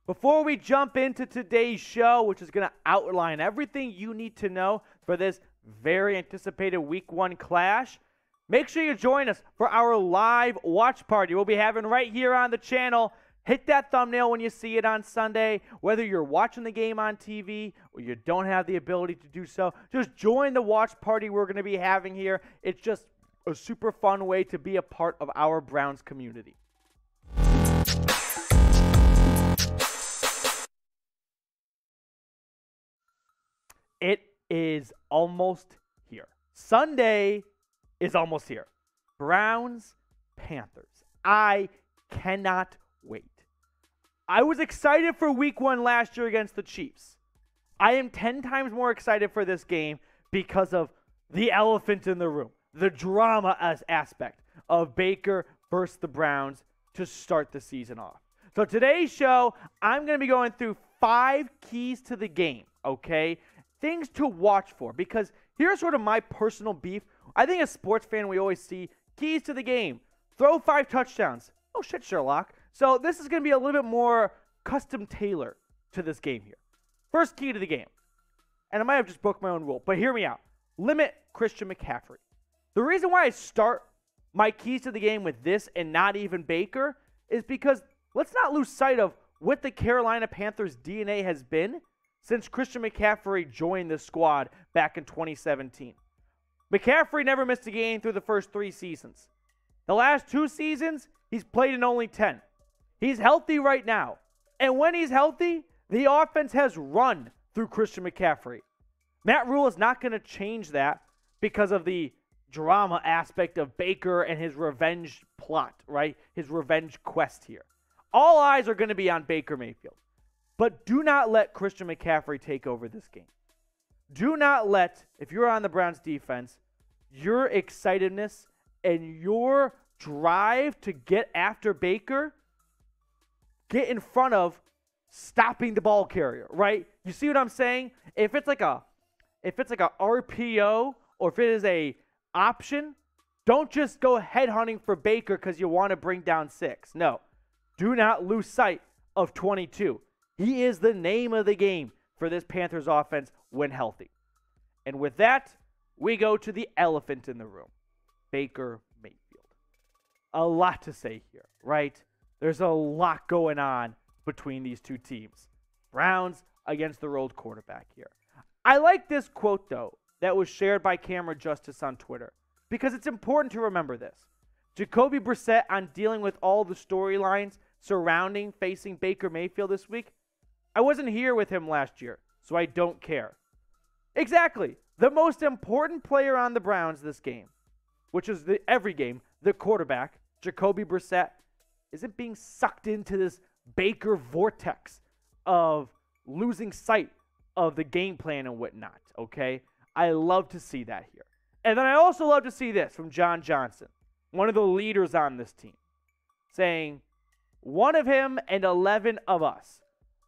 Before we jump into today's show, which is going to outline everything you need to know for this very anticipated Week 1 clash, make sure you join us for our live watch party we'll be having right here on the channel. Hit that thumbnail when you see it on Sunday. Whether you're watching the game on TV or you don't have the ability to do so, just join the watch party we're going to be having here. It's just a super fun way to be a part of our Browns community. It is almost here. Sunday is almost here. Browns, Panthers. I cannot wait. I was excited for Week 1 last year against the Chiefs. I am 10 times more excited for this game because of the elephant in the room, the drama aspect of Baker versus the Browns to start the season off. So today's show, I'm going to be going through 5 keys to the game, okay? Things to watch for, because here's sort of my personal beef. I think as a sports fan, we always see keys to the game. Throw 5 touchdowns. Oh, shit, Sherlock. So this is going to be a little bit more custom tailored to this game here. First key to the game. And I might have just broke my own rule, but hear me out. Limit Christian McCaffrey. The reason why I start my keys to the game with this and not even Baker is because let's not lose sight of what the Carolina Panthers' DNA has been since Christian McCaffrey joined the squad back in 2017. McCaffrey never missed a game through the first 3 seasons. The last 2 seasons, he's played in only 10. He's healthy right now. And when he's healthy, the offense has run through Christian McCaffrey. Matt Rule is not going to change that because of the drama aspect of Baker and his revenge plot, right? His revenge quest here. All eyes are going to be on Baker Mayfield. But do not let Christian McCaffrey take over this game. Do not let, if you're on the Browns defense, your excitedness and your drive to get after Baker get in front of stopping the ball carrier, right? You see what I'm saying? If it's like a RPO or if it is a option, don't just go headhunting for Baker because you want to bring down 6. No. Do not lose sight of 22. He is the name of the game for this Panthers offense when healthy. And with that, we go to the elephant in the room, Baker Mayfield. A lot to say here, right? There's a lot going on between these two teams. Browns against the rolled quarterback here. I like this quote, though, that was shared by Camera Justice on Twitter, because it's important to remember this. Jacoby Brissett, on dealing with all the storylines surrounding facing Baker Mayfield this week, I wasn't here with him last year, so I don't care. Exactly. The most important player on the Browns this game, which is every game, the quarterback, Jacoby Brissett, isn't being sucked into this Baker vortex of losing sight of the game plan and whatnot, okay? I love to see that here. And then I also love to see this from John Johnson, one of the leaders on this team, saying, one of him and 11 of us.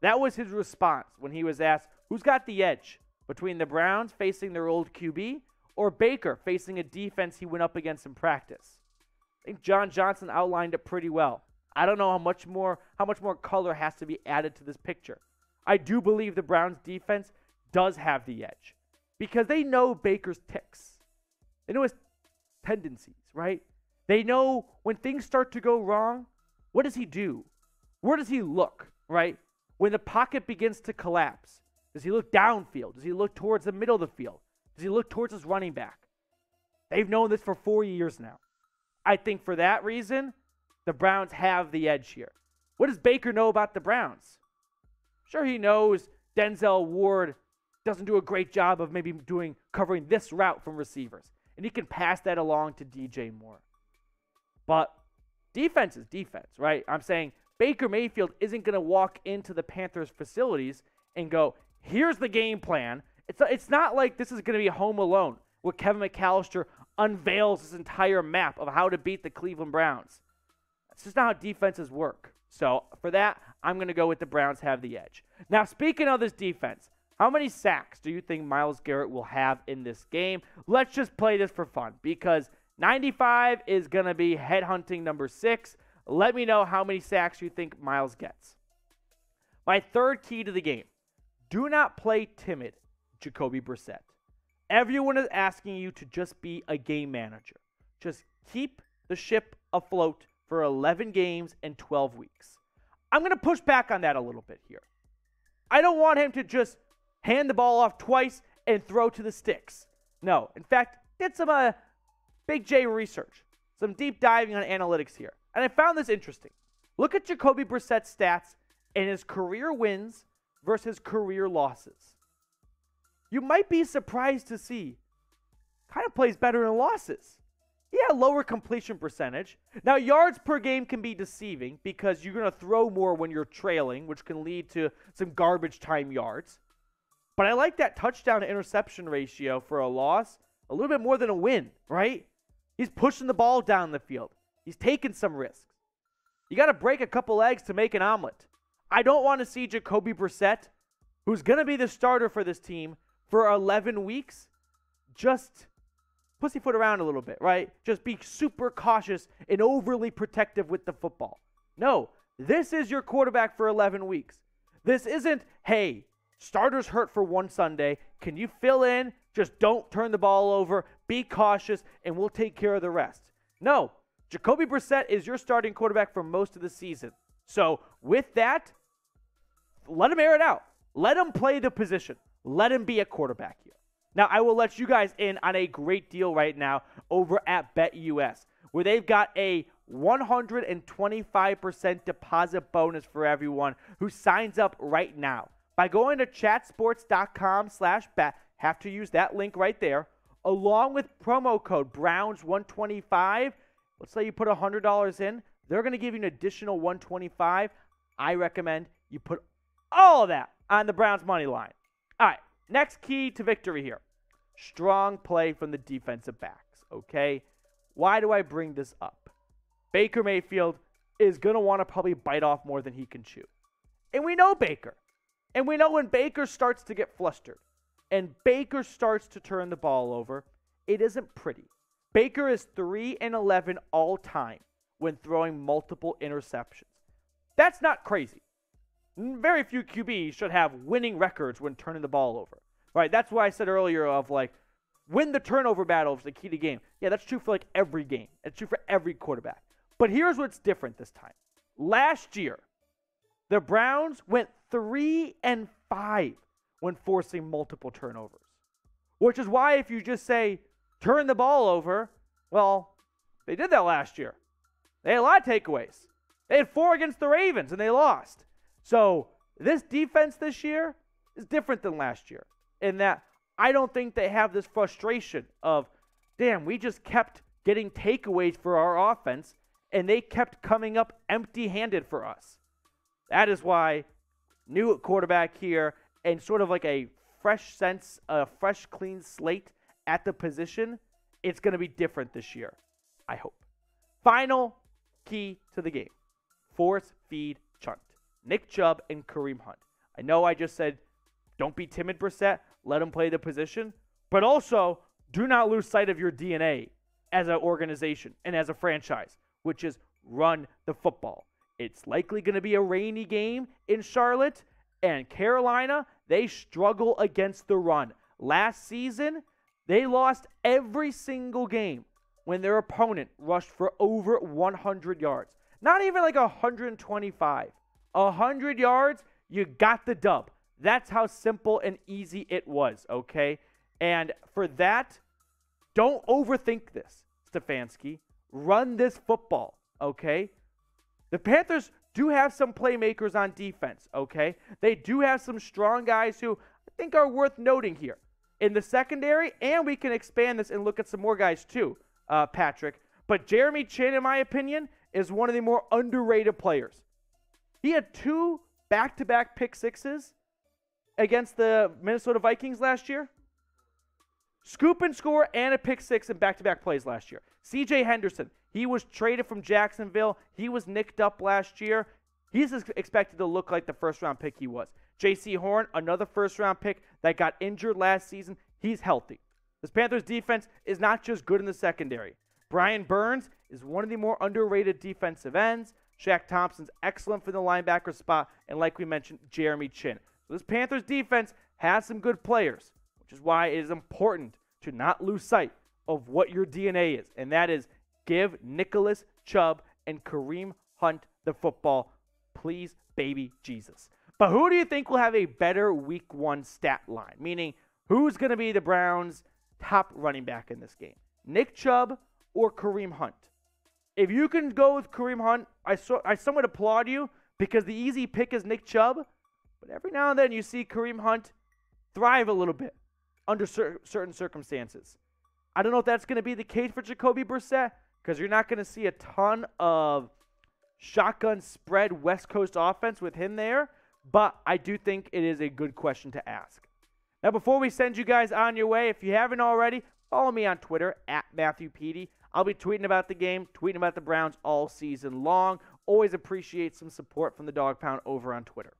That was his response when he was asked, who's got the edge between the Browns facing their old QB or Baker facing a defense he went up against in practice? I think John Johnson outlined it pretty well. I don't know how much more color has to be added to this picture. I do believe the Browns defense does have the edge because they know Baker's ticks. They know his tendencies, right? They know when things start to go wrong, what does he do? Where does he look, right? When the pocket begins to collapse, does he look downfield? Does he look towards the middle of the field? Does he look towards his running back? They've known this for 4 years now. I think for that reason, the Browns have the edge here. What does Baker know about the Browns? Sure, he knows Denzel Ward doesn't do a great job of maybe covering this route from receivers, and he can pass that along to DJ Moore. But defense is defense, right? I'm saying Baker Mayfield isn't going to walk into the Panthers facilities and go, here's the game plan. It's not like this is going to be Home Alone where Kevin McAllister unveils his entire map of how to beat the Cleveland Browns. That's just not how defenses work. So for that, I'm going to go with the Browns have the edge. Now, speaking of this defense, how many sacks do you think Myles Garrett will have in this game? Let's just play this for fun because 95 is going to be headhunting number 6. Let me know how many sacks you think Myles gets. My third key to the game: do not play timid, Jacoby Brissett. Everyone is asking you to just be a game manager. Just keep the ship afloat for 11 games and 12 weeks. I'm going to push back on that a little bit here. I don't want him to just hand the ball off twice and throw to the sticks. No. In fact, did some Big J research, some deep diving on analytics here. And I found this interesting. Look at Jacoby Brissett's stats and his career wins versus career losses. You might be surprised to see kind of plays better in losses. Yeah, lower completion percentage. Now, yards per game can be deceiving because you're going to throw more when you're trailing, which can lead to some garbage time yards. But I like that touchdown to interception ratio for a loss a little bit more than a win, right? He's pushing the ball down the field. He's taking some risks. You got to break a couple eggs to make an omelet. I don't want to see Jacoby Brissett, who's going to be the starter for this team for 11 weeks, just pussyfoot around a little bit, right? Just be super cautious and overly protective with the football. No, this is your quarterback for 11 weeks. This isn't, hey, starters hurt for one Sunday. Can you fill in? Just don't turn the ball over. Be cautious, and we'll take care of the rest. No, Jacoby Brissett is your starting quarterback for most of the season. So with that, let him air it out. Let him play the position. Let him be a quarterback here. Now, I will let you guys in on a great deal right now over at BetUS, where they've got a 125% deposit bonus for everyone who signs up right now. By going to chatsports.com/bet, have to use that link right there, along with promo code Browns125. Let's say you put $100 in. They're going to give you an additional $125. I recommend you put all of that on the Browns money line. All right, next key to victory here. Strong play from the defensive backs, okay? Why do I bring this up? Baker Mayfield is going to want to probably bite off more than he can chew. And we know Baker. And we know when Baker starts to get flustered and Baker starts to turn the ball over, it isn't pretty. Baker is 3-11 all time when throwing multiple interceptions. That's not crazy. Very few QBs should have winning records when turning the ball over. Right? That's why I said earlier of like, win the turnover battle is the key to game. Yeah, that's true for like every game. It's true for every quarterback. But here's what's different this time. Last year, the Browns went 3-5 when forcing multiple turnovers. Which is why if you just say, turn the ball over, well, they did that last year. They had a lot of takeaways. They had 4 against the Ravens, and they lost. So this defense this year is different than last year in that I don't think they have this frustration of, damn, we just kept getting takeaways for our offense, and they kept coming up empty-handed for us. That is why new quarterback here and sort of like a fresh sense, a fresh, clean slate at the position, it's going to be different this year, I hope. Final key to the game. Force feed Chunt. Nick Chubb and Kareem Hunt. I know I just said don't be timid, Brissett. Let him play the position. But also, do not lose sight of your DNA as an organization and as a franchise, which is run the football. It's likely going to be a rainy game in Charlotte, and Carolina, they struggle against the run. Last season, they lost every single game when their opponent rushed for over 100 yards. Not even like 125. 100 yards, you got the dub. That's how simple and easy it was, okay? And for that, don't overthink this, Stefanski. Run this football, okay? The Panthers do have some playmakers on defense, okay? They do have some strong guys who I think are worth noting here in the secondary, and we can expand this and look at some more guys too, Patrick. But Jeremy Chin, in my opinion, is one of the more underrated players. He had 2 back-to-back pick sixes against the Minnesota Vikings last year. Scoop and score and a pick six in back-to-back plays last year. C.J. Henderson, he was traded from Jacksonville. He was nicked up last year. He's expected to look like the first-round pick he was. J.C. Horn, another first-round pick that got injured last season. He's healthy. This Panthers defense is not just good in the secondary. Brian Burns is one of the more underrated defensive ends. Shaq Thompson's excellent for the linebacker spot, and like we mentioned, Jeremy Chin. So this Panthers defense has some good players, which is why it is important to not lose sight of what your DNA is, and that is give Nicholas Chubb and Kareem Hunt the football. Please, baby Jesus. But who do you think will have a better week 1 stat line? Meaning, who's going to be the Browns' top running back in this game? Nick Chubb or Kareem Hunt? If you can go with Kareem Hunt, I somewhat applaud you because the easy pick is Nick Chubb. But every now and then you see Kareem Hunt thrive a little bit under certain circumstances. I don't know if that's going to be the case for Jacoby Brissett because you're not going to see a ton of shotgun spread West Coast offense with him there. But I do think it is a good question to ask. Now, before we send you guys on your way, if you haven't already, follow me on Twitter at Matthew Petey. I'll be tweeting about the game, tweeting about the Browns all season long. Always appreciate some support from the Dog Pound over on Twitter.